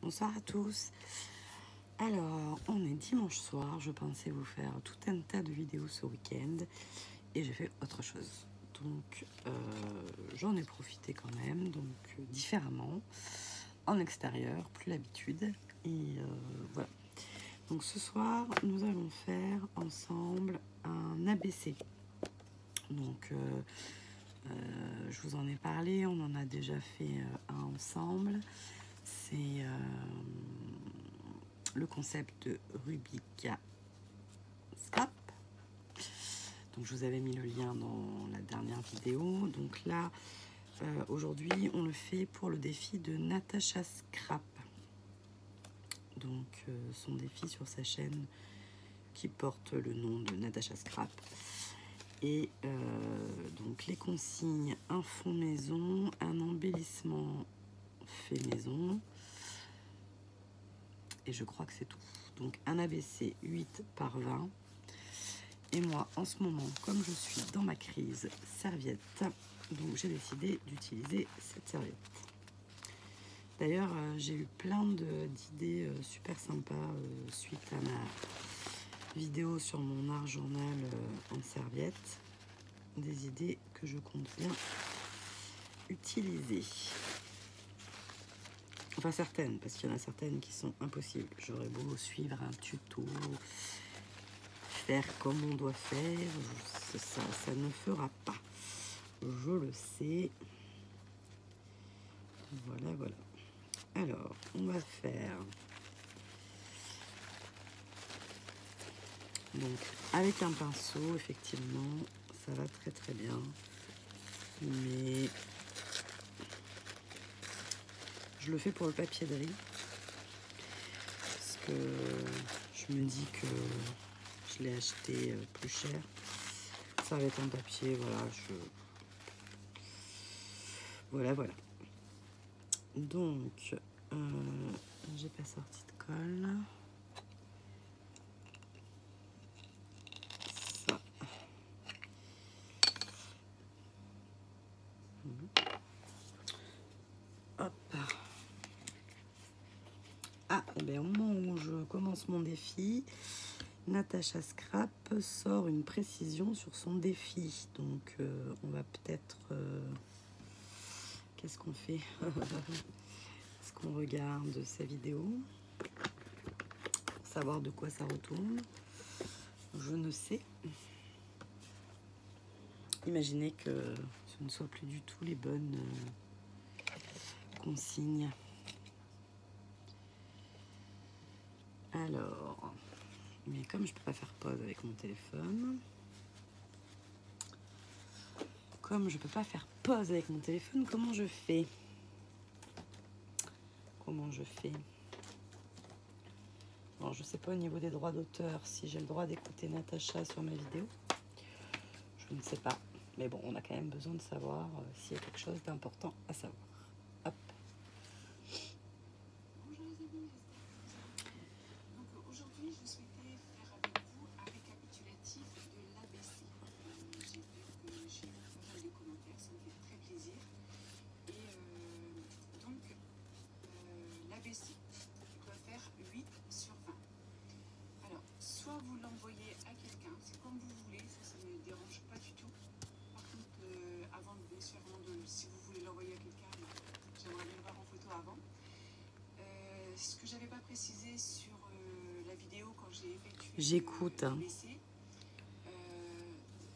Bonsoir à tous. Alors, on est dimanche soir. Je pensais vous faire tout un tas de vidéos ce week-end et j'ai fait autre chose. Donc, j'en ai profité quand même, donc différemment, en extérieur, plus l'habitude. Et voilà. Donc, ce soir, nous allons faire ensemble un ABC. Donc, je vous en ai parlé, on en a déjà fait un ensemble. C'est le concept de Rubik Scrap. Donc je vous avais mis le lien dans la dernière vidéo. Donc là, aujourd'hui, on le fait pour le défi de Natacha Scrap. Donc son défi sur sa chaîne qui porte le nom de Natacha Scrap. Et donc les consignes, un fond maison, un embellissement fait maison. Et je crois que c'est tout. Donc un ABC 8 par 20. Et moi, en ce moment, comme je suis dans ma crise serviette, donc j'ai décidé d'utiliser cette serviette. D'ailleurs, j'ai eu plein d'idées super sympas suite à ma vidéo sur mon art journal en serviette. Des idées que je compte bien utiliser. Enfin certaines, parce qu'il y en a certaines qui sont impossibles. J'aurais beau suivre un tuto, faire comme on doit faire, ça ne fera pas. Je le sais. Voilà, voilà. Alors, on va faire... Donc, avec un pinceau, effectivement, ça va très très bien. Mais... je le fais pour le papier de riz. Parce que je me dis que je l'ai acheté plus cher. Ça va être un papier, voilà. Voilà, voilà. Donc, j'ai pas sorti de colle. Ça. Hop. Ah, et bien au moment où je commence mon défi, Natacha Scrap sort une précision sur son défi. Donc, on va peut-être... qu'est-ce qu'on fait? Est-ce qu'on regarde sa vidéo pour savoir de quoi ça retourne? Je ne sais. Imaginez que ce ne soit plus du tout les bonnes consignes. Alors, mais comme je peux pas faire pause avec mon téléphone, comment je fais? Bon, je sais pas au niveau des droits d'auteur si j'ai le droit d'écouter Natacha sur ma vidéo. Je ne sais pas. Mais bon, on a quand même besoin de savoir s'il y a quelque chose d'important à savoir. Hop. Bonjour les amis, donc aujourd'hui je souhaitais faire avec vous un récapitulatif de l'ABC. J'ai vu que j'ai eu pas mal de commentaires, ça me fait très plaisir. Et donc l'ABC doit faire 8 sur 20. Alors, soit vous l'envoyez à quelqu'un, c'est comme vous voulez, ça ne me dérange pas du tout. Par contre, avant de si vous voulez l'envoyer à quelqu'un, j'aimerais bien le voir en photo avant. Ce que j'avais pas précisé sur la vidéo quand j'ai effectué J'écoute. l'ABC,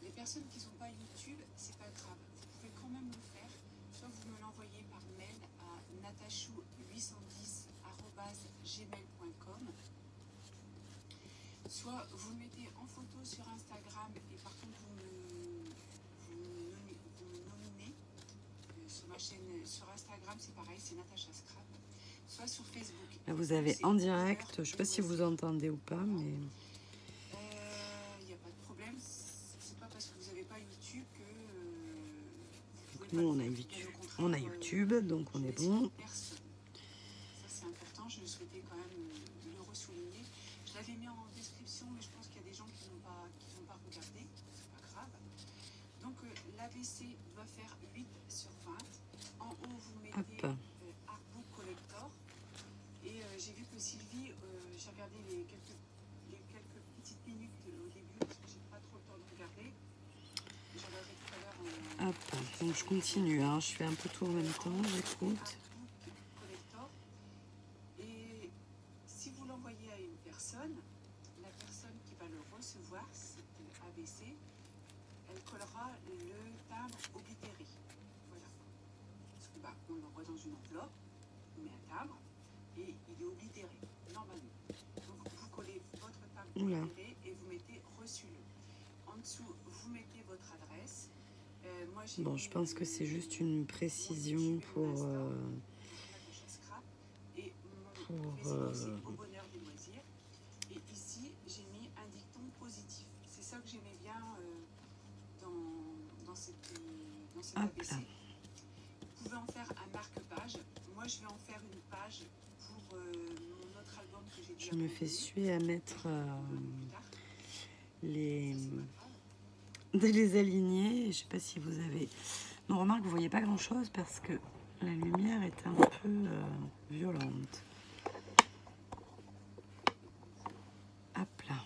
les personnes qui n'ont pas YouTube, c'est pas grave. Vous pouvez quand même le faire. Soit vous me l'envoyez par mail à natachou810@gmail.com. Soit vous le mettez en photo sur Instagram et par contre vous me nominez sur ma chaîne, sur Instagram c'est pareil, c'est Natacha Scrap. Soit sur Facebook. Là, vous avez en direct, je ne sais pas si vous entendez ou pas, mais... Il n'y a pas de problème, c'est pas parce que vous n'avez pas YouTube que... nous, on a YouTube, donc on est bon. Ça, c'est important, je souhaitais quand même le ressouligner. Je l'avais mis en description, mais je pense qu'il y a des gens qui n'ont pas regardé, c'est pas grave. Donc, l'ABC doit faire 8 sur 20. En haut, vous mettez Artbook Collector. Et j'ai regardé les quelques petites minutes au début parce que j'ai pas trop le temps de regarder. Je regarderai tout à l'heure. Hop, donc je continue, hein. Je fais un peu tout en même temps, j'écoute. Collector. Et si vous l'envoyez à une personne, la personne qui va le recevoir, cet ABC, elle collera le timbre oblitéré. Voilà. Parce que on l'envoie dans une enveloppe, on met un timbre et il est oblitéré, normalement. Donc vous collez votre timbre oblitéré et vous mettez reçu-le. En dessous, vous mettez votre adresse. Moi, bon, je pense que c'est juste une précision pour au bonheur des loisirs. Et ici, j'ai mis un dicton positif. C'est ça que j'aimais bien dans cette ABC. Vous pouvez en faire un marque-page. Moi, je vais en faire une page pour mon autre album que j'ai déjà. Je me fais suer à mettre de les aligner. Je sais pas si vous avez. Non, remarque, vous voyez pas grand chose parce que la lumière est un peu violente. Hop là.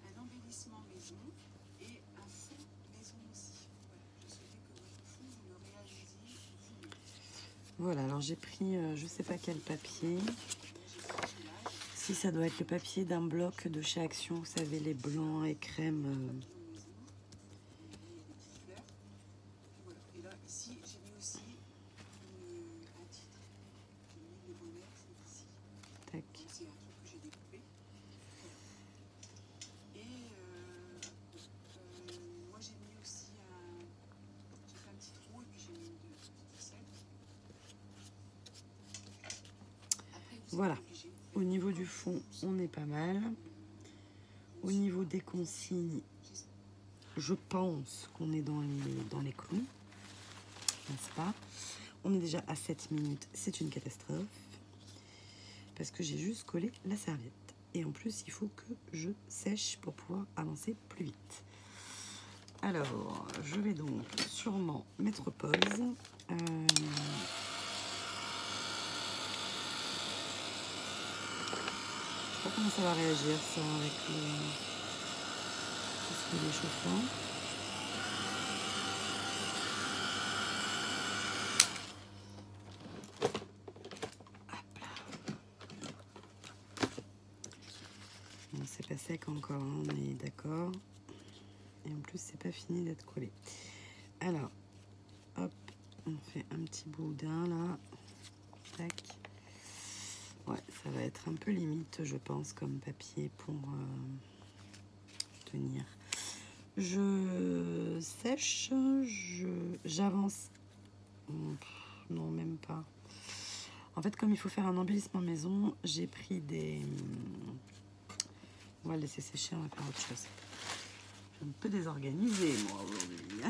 Un embellissement maison et un fond maison aussi. Voilà, je souhaitais que votre fond vous le réalisiez vous-même. Voilà, alors j'ai pris je sais pas quel papier. Si ça doit être le papier d'un bloc de chez Action, vous savez, les blancs et crème. Et là, ici, j'ai mis aussi un titre. J'ai mis le bonheur, c'est ici. Tac. C'est un truc que j'ai découpé. Et moi, j'ai mis aussi j'ai fait un petit trou et puis j'ai mis une petite ficelle. Voilà. Au niveau du fond, on est pas mal. Au niveau des consignes, je pense qu'on est dans les clous, n'est-ce pas? On est déjà à 7 minutes, c'est une catastrophe. Parce que j'ai juste collé la serviette. Et en plus, il faut que je sèche pour pouvoir avancer plus vite. Alors, je vais donc sûrement mettre pause. Je sais pas comment ça va réagir, ça, avec le l'échauffement. Bon, c'est pas sec encore, hein, on est d'accord. Et en plus, c'est pas fini d'être collé. Alors, hop, on fait un petit boudin là. Tac. Ouais, ça va être un peu limite, je pense, comme papier pour tenir. Je sèche, j'avance. Non, même pas. En fait, comme il faut faire un embellissement maison, j'ai pris des... On va laisser sécher, on va faire autre chose. Je suis un peu désorganisée, moi, aujourd'hui.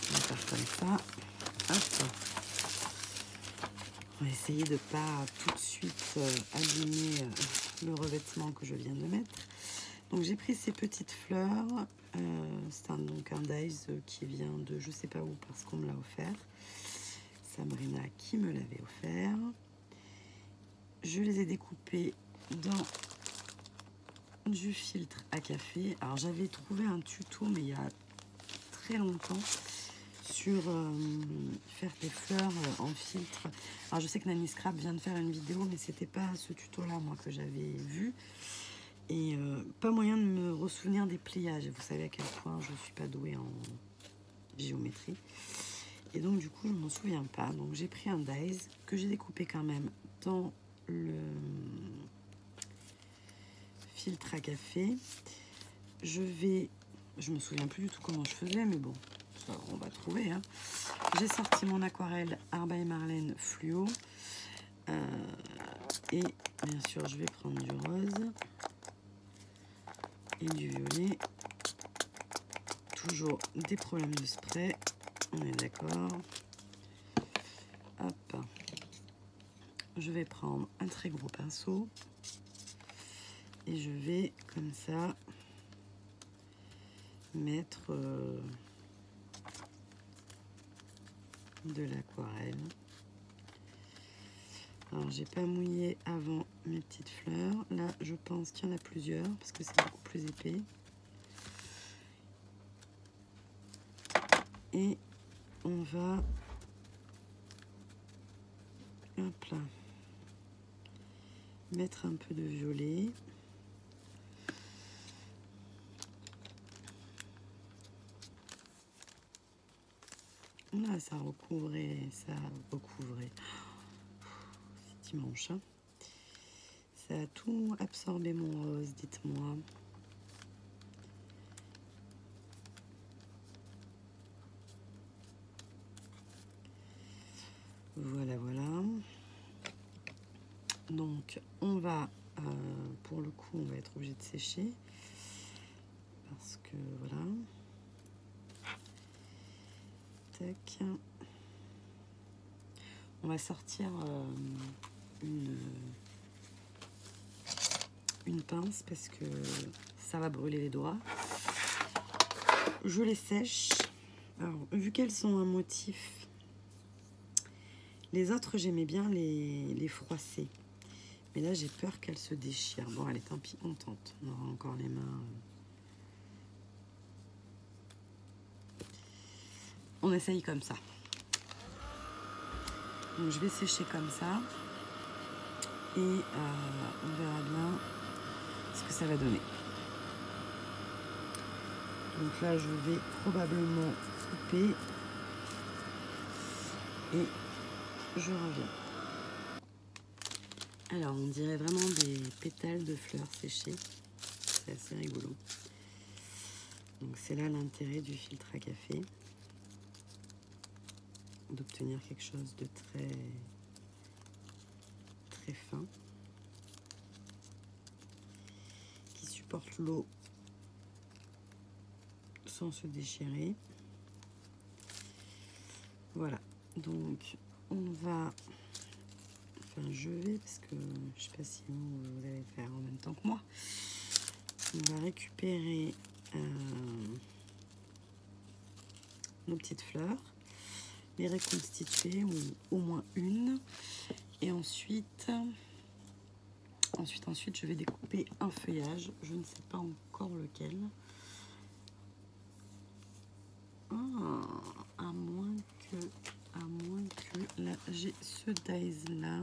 On va faire comme ça. Hop. On va essayer de ne pas tout de suite abîmer le revêtement que je viens de mettre. Donc j'ai pris ces petites fleurs. C'est donc un dies qui vient de je sais pas où parce qu'on me l'a offert. Sabrina qui me l'avait offert. Je les ai découpées dans du filtre à café. Alors j'avais trouvé un tuto mais il y a très longtemps sur faire des fleurs en filtre. Alors je sais que Nanny Scrap vient de faire une vidéo mais c'était pas ce tuto là moi que j'avais vu. Et pas moyen de me ressouvenir des pliages. Vous savez à quel point je ne suis pas douée en géométrie. Et donc, du coup, je ne m'en souviens pas. Donc, j'ai pris un dies que j'ai découpé quand même dans le filtre à café. Je me souviens plus du tout comment je faisais, mais bon, ça, on va trouver. Hein. J'ai sorti mon aquarelle Art by Marlène fluo. Et bien sûr, je vais prendre du rose. Et du violet. Toujours des problèmes de spray. On est d'accord. Hop. Je vais prendre un très gros pinceau. Et je vais, comme ça, mettre de l'aquarelle. Alors, j'ai pas mouillé avant mes petites fleurs. Là, je pense qu'il y en a plusieurs parce que c'est beaucoup plus épais. Et on va, hop là, mettre un peu de violet. Là, ça recouvrait. C'est dimanche, hein. Ça a tout absorbé mon rose, dites-moi. Voilà, voilà. Donc, on va, pour le coup, on va être obligé de sécher. Parce que, voilà. Tac. On va sortir une pince parce que ça va brûler les doigts. Je les sèche. Alors, vu qu'elles sont un motif, les autres j'aimais bien les froisser. Mais là j'ai peur qu'elles se déchirent. Bon allez, tant pis, on tente. On aura encore les mains. On essaye comme ça. Donc je vais sécher comme ça. Et on verra bien ce que ça va donner. Donc là, je vais probablement couper et je reviens. Alors, on dirait vraiment des pétales de fleurs séchées. C'est assez rigolo. Donc, c'est là l'intérêt du filtre à café. D'obtenir quelque chose de très, très fin. Qui supporte l'eau sans se déchirer. Voilà, donc on va, enfin je vais, parce que je sais pas si vous allez faire en même temps que moi, on va récupérer nos petites fleurs, les reconstituer, ou au moins une, et ensuite je vais découper un feuillage, je ne sais pas encore lequel. À moins que là j'ai ce dies là,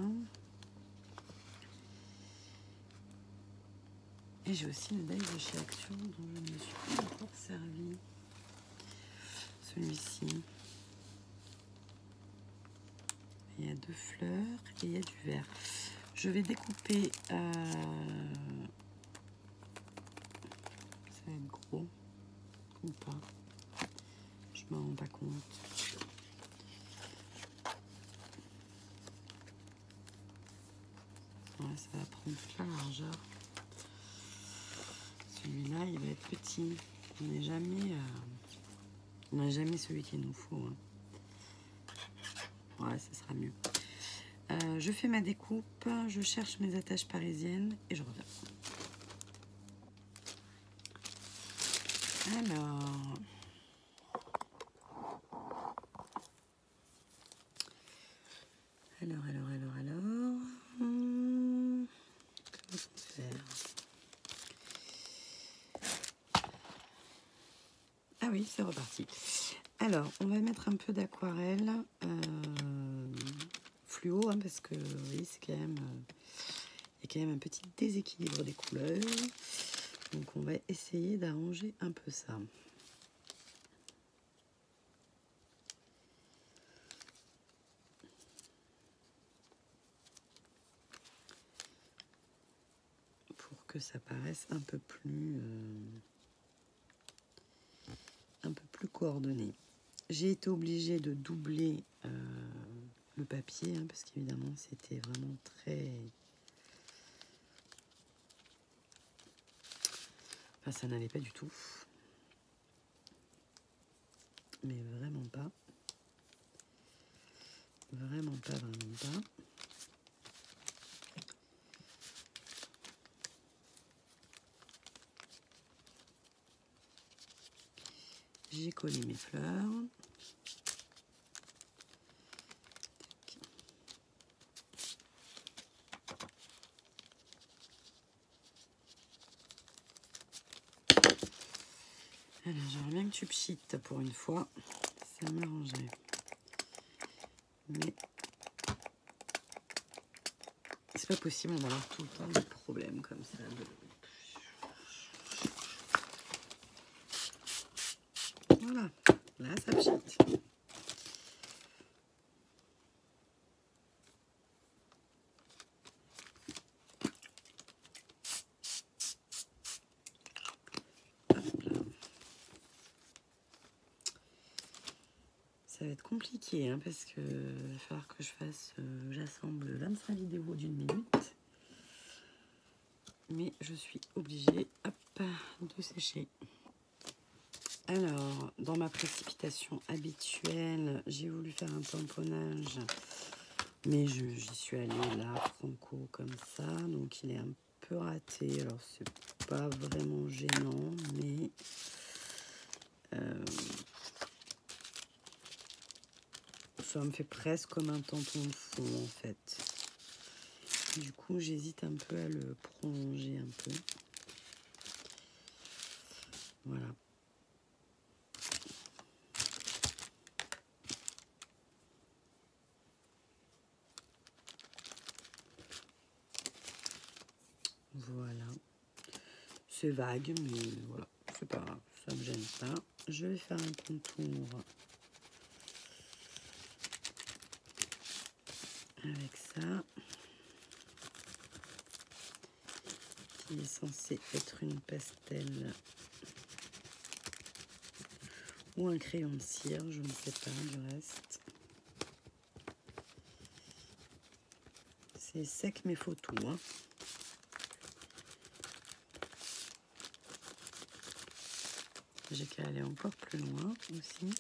et j'ai aussi le dies de chez Action dont je ne me suis pas encore servi. Celui-ci, il y a 2 fleurs et il y a du vert. Je vais découper, ça va être gros ou pas, je m'en rends pas compte. Ouais, ça va prendre toute la largeur. Celui-là, il va être petit. On n'a jamais celui qu'il nous faut, hein. Ouais, ça sera mieux. Je fais ma découpe, je cherche mes attaches parisiennes et je reviens. Alors, comment faire? Ah oui, c'est reparti. Alors, on va mettre un peu d'aquarelle fluo, hein, parce que oui, c'est quand même, il y a quand même un petit déséquilibre des couleurs. Donc, on va essayer d'arranger un peu ça. Pour que ça paraisse un peu plus coordonné. J'ai été obligée de doubler le papier, hein, parce qu'évidemment c'était vraiment très... Enfin, ça n'allait pas du tout. Mais vraiment pas. Vraiment pas, vraiment pas. j'ai collé mes fleurs. Alors, j'aimerais bien que tu pchites pour une fois. Ça m'arrangerait. Mais c'est pas possible, on va avoir tout le temps des problèmes comme ça. Voilà, là ça pchite. Ça va être compliqué hein, parce que il va falloir que je fasse, j'assemble 25 vidéos d'une minute. Mais je suis obligée hop, de sécher. Alors, dans ma précipitation habituelle, j'ai voulu faire un tamponnage. Mais j'y suis allée là, franco, comme ça. Donc, il est un peu raté. Alors, c'est pas vraiment gênant, mais... ça me fait presque comme un tampon fond, en fait. Du coup, j'hésite un peu à le prolonger un peu. Voilà. Voilà. C'est vague, mais voilà. C'est pas grave. Ça me gêne pas. Je vais faire un contour avec ça. Qui est censé être une pastel ou un crayon de cire, je ne sais pas du reste. C'est sec mais faut tout. Hein. J'ai qu'à aller encore plus loin aussi.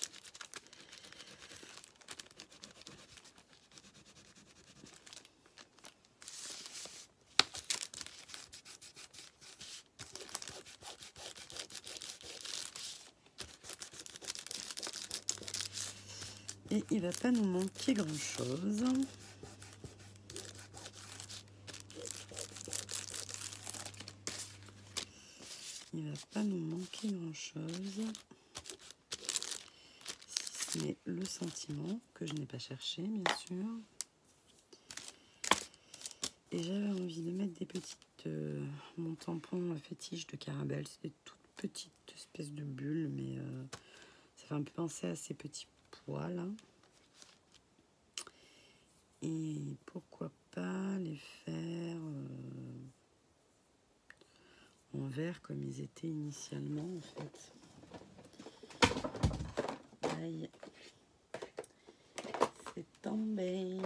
Et il va pas nous manquer grand chose. Il va pas nous manquer grand chose. Si ce n'est le sentiment que je n'ai pas cherché, bien sûr. Et j'avais envie de mettre des petites... mon tampon fétiche de Caramel, c'est des toutes petites espèces de bulles, mais ça fait un peu penser à ces petits pois là. Et pourquoi pas les faire en vert comme ils étaient initialement en fait. Aïe, c'est tombé.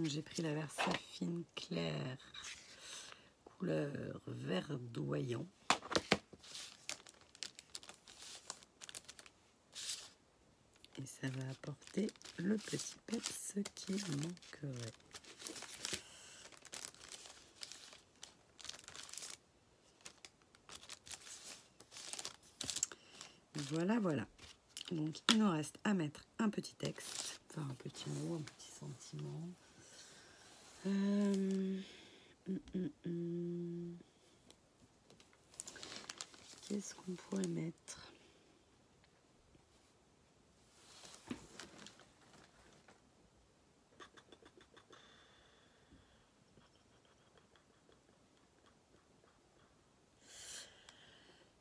J'ai pris la version fine claire, couleur verdoyant. Et ça va apporter le petit peps qui manquerait. Voilà, voilà. Donc, il nous reste à mettre un petit texte, enfin un petit mot, un petit sentiment. Qu'est-ce qu'on pourrait mettre?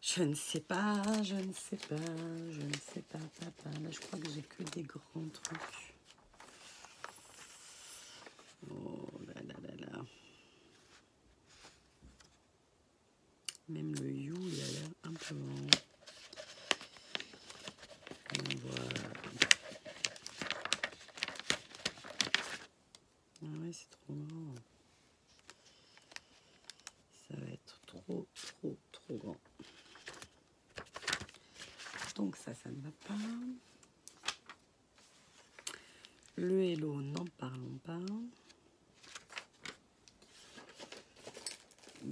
Je ne sais pas, je ne sais pas, je ne sais pas, papa. Là, je crois que j'ai que des grands trucs. Oh là là là là. Même le you, il a l'air un peu grand. Voilà. Ah ouais, c'est trop grand. trop grand. Donc ça ne va pas. Le Hello, n'en parlons pas.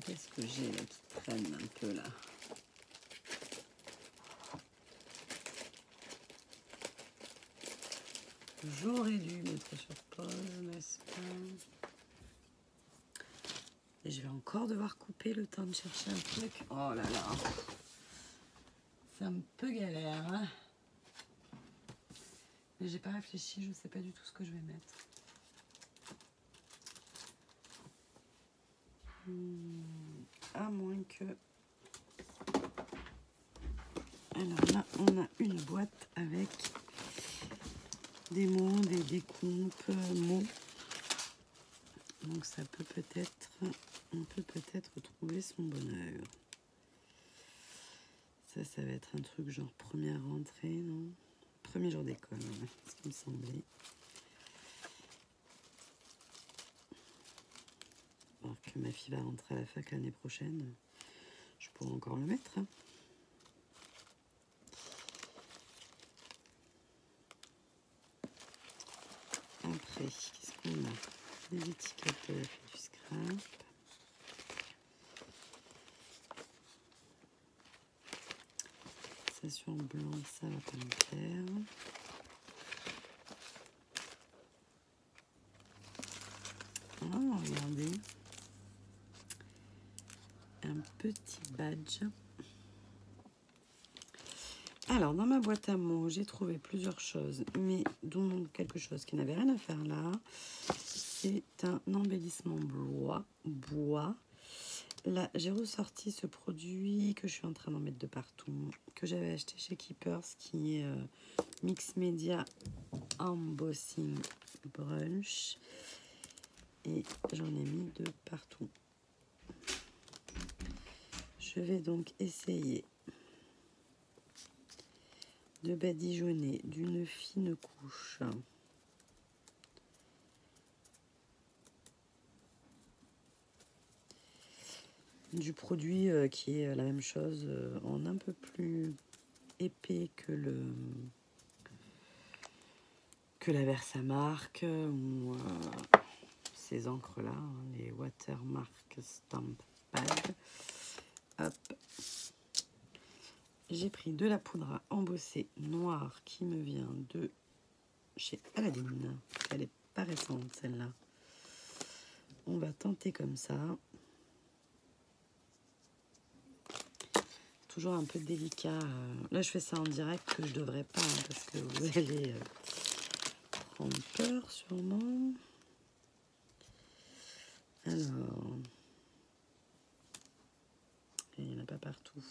Qu'est-ce que j'ai là qui traîne un peu là? J'aurais dû mettre sur pause, n'est-ce pas? Et je vais encore devoir couper le temps de chercher un truc. Oh là là. C'est un peu galère. Hein, mais j'ai pas réfléchi, je sais pas du tout ce que je vais mettre. À moins que... Alors là, on a une boîte avec des mots, des découpes, mots. Donc ça peut peut-être... On peut peut-être trouver son bonheur. Ça va être un truc genre première rentrée, non? Premier jour d'école, ouais, ce qui me semblait. Alors que ma fille va rentrer à la fac l'année prochaine, je pourrais encore le mettre. Hein. Après, qu'est-ce qu'on a? Des étiquettes du scrap. Ça sur blanc, ça va pas me plaire. Oh, regardez. Un petit badge. Alors, dans ma boîte à mots, j'ai trouvé plusieurs choses, mais dont quelque chose qui n'avait rien à faire là. C'est un embellissement bois. Là, j'ai ressorti ce produit que je suis en train d'en mettre de partout, que j'avais acheté chez Keepers, qui est Mix Media Embossing Brunch. Et j'en ai mis de partout. Je vais donc essayer de badigeonner d'une fine couche du produit qui est la même chose en un peu plus épais que la Versamark ou ces encres là, hein, les Watermark Stamp Pad. Hop. J'ai pris de la poudre à embosser noire qui me vient de chez Aladdin. Elle est pas récente celle-là. On va tenter comme ça. Toujours un peu délicat. Là, je fais ça en direct que je devrais pas hein, parce que vous allez prendre peur sûrement. Alors, il n'y en a pas partout.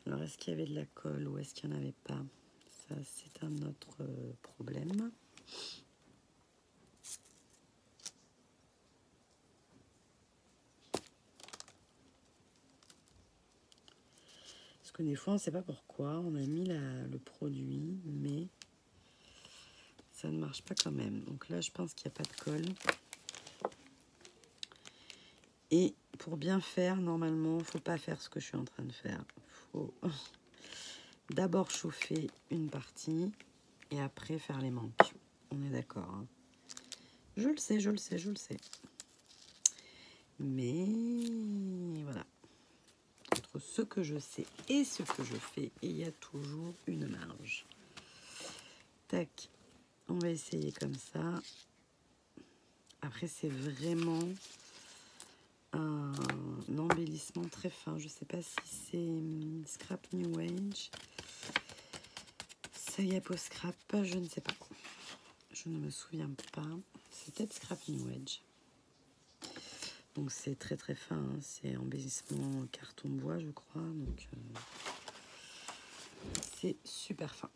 Alors, est-ce qu'il y avait de la colle ou est-ce qu'il n'y en avait pas? Ça, c'est un autre problème. Parce que des fois, on ne sait pas pourquoi. On a mis le produit, mais ça ne marche pas quand même. Donc là, je pense qu'il n'y a pas de colle. Et pour bien faire, normalement, il ne faut pas faire ce que je suis en train de faire. Il faut d'abord chauffer une partie et après faire les manques. On est d'accord. Hein. Je le sais. Mais voilà. Entre ce que je sais et ce que je fais, il y a toujours une marge. Tac. On va essayer comme ça. Après, c'est vraiment un embellissement très fin. Je ne sais pas si c'est Scrap New Age. Sayapo Scrap, je ne sais pas. Je ne me souviens pas. C'est peut-être Scrap New Age. Donc c'est très très fin. Hein. C'est embellissement carton bois, je crois. Donc c'est super fin.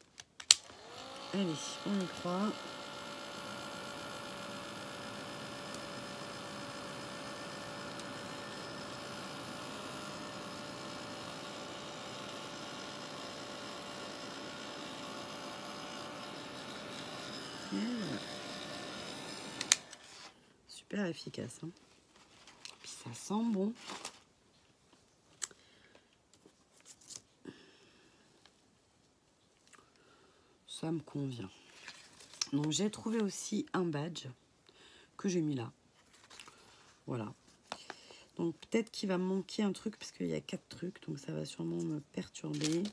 Allez, on y croit. Super efficace. Hein. Puis ça sent bon. ça me convient. Donc j'ai trouvé aussi un badge que j'ai mis là. Voilà. Donc peut-être qu'il va me manquer un truc parce qu'il y a 4 trucs. Donc ça va sûrement me perturber.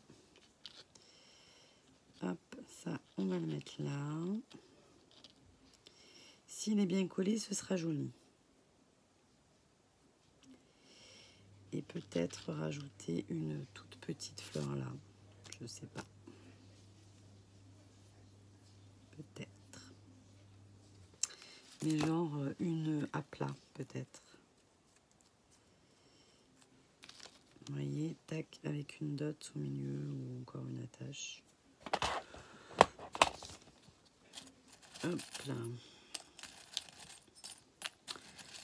Hop, ça on va le mettre là. S'il est bien collé, ce sera joli. Et peut-être rajouter une toute petite fleur là. Je sais pas. Peut-être. Mais genre une à plat, peut-être. Vous voyez, tac, avec une dot au milieu ou encore une attache. Hop là.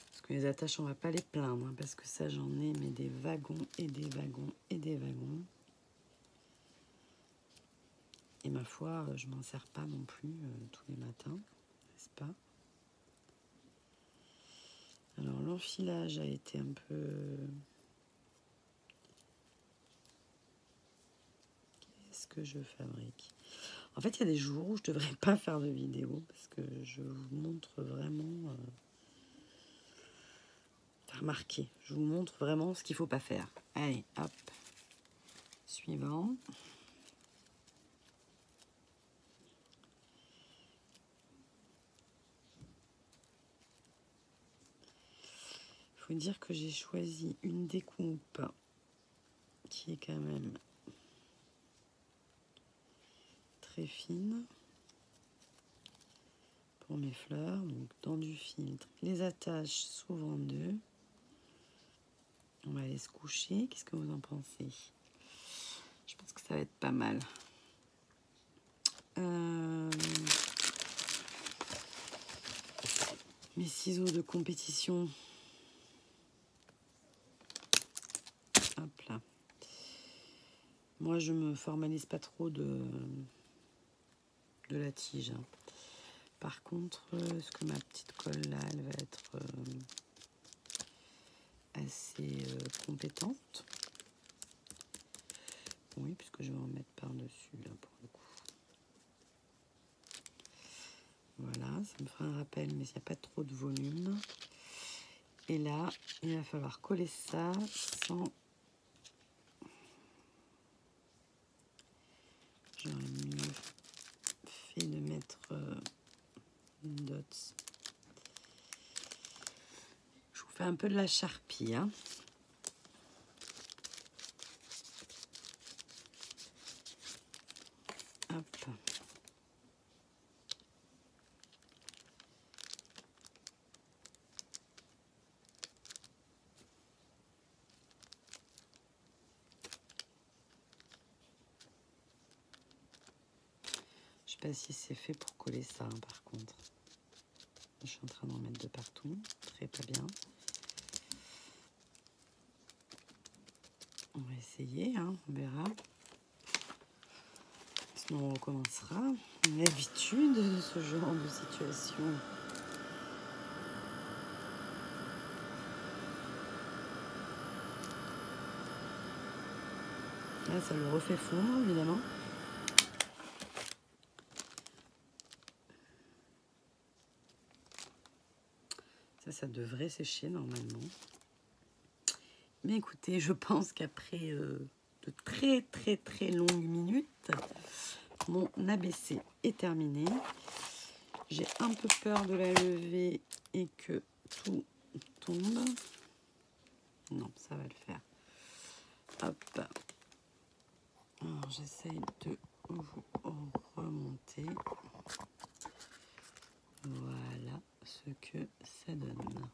Parce que les attaches, on va pas les plaindre, hein, parce que ça, j'en ai, mais des wagons et des wagons et des wagons. Et ma foi, je m'en sers pas non plus tous les matins, n'est-ce pas? Alors, l'enfilage a été un peu... Qu'est-ce que je fabrique? En fait, il y a des jours où je ne devrais pas faire de vidéo, parce que je vous montre vraiment... Remarquez, je vous montre vraiment ce qu'il ne faut pas faire. Allez, hop. Suivant. Il faut dire que j'ai choisi une découpe qui est quand même très fine pour mes fleurs. Donc dans du filtre, les attaches souvent 2. On va aller se coucher. Qu'est-ce que vous en pensez? Je pense que ça va être pas mal. Mes ciseaux de compétition. Hop là. Moi, je me formalise pas trop de la tige. Hein. Par contre, est-ce que ma petite colle là, elle va être assez compétente? Oui, puisque je vais en mettre par-dessus là pour le coup. Voilà, ça me fera un rappel, mais il n'y a pas trop de volume. Et là, il va falloir coller ça sans... J'aurais mieux fait de mettre une dot. Je vous fais un peu de la charpie, hein. Hop. Je sais pas si c'est fait pour coller ça, hein, par contre. Je suis en train d'en mettre de partout. Très pas bien. On va essayer, hein, on verra. Sinon, on recommencera. On a l'habitude de ce genre de situation. Là, ça le refait fondre, évidemment. Ça devrait sécher normalement. Mais écoutez, je pense qu'après de très longues minutes, mon ABC est terminé. J'ai un peu peur de la lever et que tout tombe. Non, ça va le faire. Hop. Alors, j'essaye de vous remonter. Voilà ce que ça donne.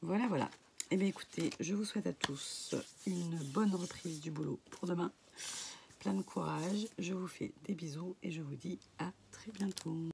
Voilà, voilà. Eh bien, écoutez, je vous souhaite à tous une bonne reprise du boulot pour demain. Plein de courage. Je vous fais des bisous et je vous dis à très bientôt.